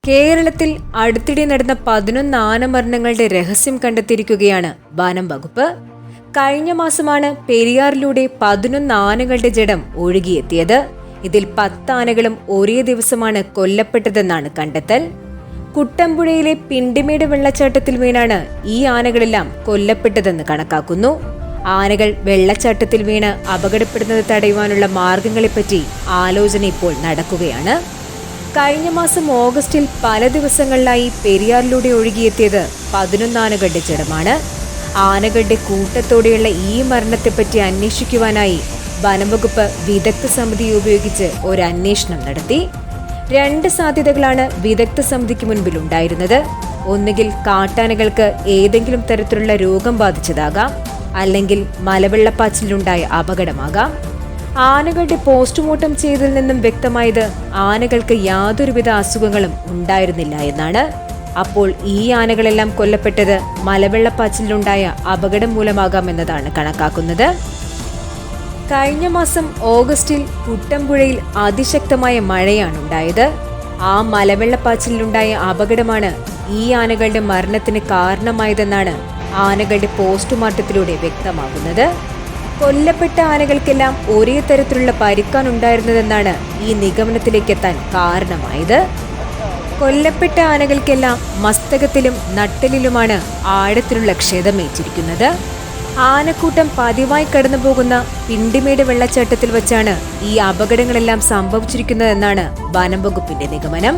കേരളത്തിൽ അടുത്തിടെ നടന്ന 11 ആനമരണങ്ങളുടെ രഹസ്യം കണ്ടെത്തിയിരിക്കുകയാണ് വനം വകുപ്പ്. കഴിഞ്ഞ മാസമാണ് പെരിയാറിലൂടെ 11 ആനകളുടെ ജഡം ഒഴുകിയെത്തിയത്. ഇതിൽ 10 ആനകളും ഒരേ ദിവസമാണ് കൊല്ലപ്പെട്ടതെന്നാണ് കണ്ടെത്തൽ. കുട്ടമ്പുഴയിലെ പിണ്ടിമേട് വെള്ളച്ചാട്ടത്തിൽ വീണാണ് ഈ ആനകളെല്ലാം കൊല്ലപ്പെട്ടതെന്ന് കണക്കാക്കുന്നു. ആനകൾ വെള്ളച്ചാട്ടത്തിൽ വീണ് അപകടപ്പെടുന്നത് തടയുവാനുള്ള മാർഗങ്ങളെപ്പറ്റി ആലോചന ഇപ്പോൾ നടക്കുകയാണ്. കഴിഞ്ഞ മാസം ഓഗസ്റ്റിൽ പല ദിവസങ്ങളിലായി പെരിയാറിലൂടെ ഒഴുകിയെത്തിയത് 11 ആനകളുടെ ജഡമാണ്. ആനകളുടെ കൂട്ടത്തോടെയുള്ള ഈ മരണത്തെപ്പറ്റി അന്വേഷിക്കുവാനായി വനംവകുപ്പ് വിദഗ്ധ സമിതിയെ ഉപയോഗിച്ച് ഒരു അന്വേഷണം നടത്തി. 2 സാധ്യതകളാണ് വിദഗ്ധ സമിതിക്ക് മുൻപിൽ ഉണ്ടായിരുന്നത്. ഒന്നുകിൽ കാട്ടാനകൾക്ക് ഏതെങ്കിലും തരത്തിലുള്ള രോഗം ബാധിച്ചതാകാം, അല്ലെങ്കിൽ മലവെള്ളപ്പാച്ചിലുണ്ടായ അപകടമാകാം. ആനകളുടെ പോസ്റ്റ്മോർട്ടം ചെയ്തതിൽ നിന്നും വ്യക്തമായത് ആനകൾക്ക് യാതൊരുവിധ അസുഖങ്ങളും ഉണ്ടായിരുന്നില്ല എന്നാണ്. അപ്പോൾ ഈ ആനകളെല്ലാം കൊല്ലപ്പെട്ടത് മലവെള്ളപ്പാച്ചിലുണ്ടായ അപകടം മൂലമാകാമെന്നതാണ് കണക്കാക്കുന്നത്. കഴിഞ്ഞ മാസം ഓഗസ്റ്റിൽ കുട്ടമ്പുഴയിൽ അതിശക്തമായ മഴയാണ് ഉണ്ടായത്. ആ മലവെള്ളപ്പാച്ചിലുണ്ടായ അപകടമാണ് ഈ ആനകളുടെ മരണത്തിന് കാരണമായതെന്നാണ് ആനകളുടെ പോസ്റ്റ്മോർട്ടത്തിലൂടെ വ്യക്തമാകുന്നത്. കൊല്ലപ്പെട്ട ആനകൾക്കെല്ലാം ഒരേ തരത്തിലുള്ള പരിക്കാണുണ്ടായിരുന്നതെന്നാണ് ഈ നിഗമനത്തിലേക്കെത്താൻ കാരണമായത്. കൊല്ലപ്പെട്ട ആനകൾക്കെല്ലാം മസ്തകത്തിലും നട്ടലിലുമാണ് ആഴത്തിലുള്ള ക്ഷതമേറ്റിരിക്കുന്നത്. ആനക്കൂട്ടം പതിവായി കടന്നുപോകുന്ന പിണ്ടിമേട് വെള്ളച്ചാട്ടത്തിൽ വച്ചാണ് ഈ അപകടങ്ങളെല്ലാം സംഭവിച്ചിരിക്കുന്നതെന്നാണ് വനം വകുപ്പിന്റെ നിഗമനം.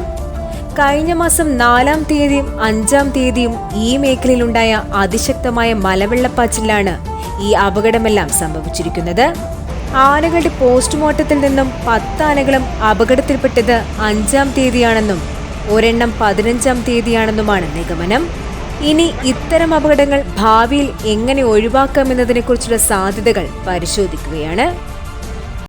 കഴിഞ്ഞ മാസം 4-ാം തീയതിയും 5-ാം തീയതിയും ഈ മേഖലയിലുണ്ടായ അതിശക്തമായ മലവെള്ളപ്പാച്ചിലാണ് ഈ അപകടമെല്ലാം സംഭവിച്ചിരിക്കുന്നത്. ആനകളുടെ പോസ്റ്റ്മോർട്ടത്തിൽ നിന്നും 10 ആനകളും അപകടത്തിൽപ്പെട്ടത് 5-ാം തീയതിയാണെന്നും ഒരെണ്ണം 15-ാം തീയതിയാണെന്നുമാണ് നിഗമനം. ഇനി ഇത്തരം അപകടങ്ങൾ ഭാവിയിൽ എങ്ങനെ ഒഴിവാക്കാമെന്നതിനെക്കുറിച്ചുള്ള സാധ്യതകൾ പരിശോധിക്കുകയാണ്.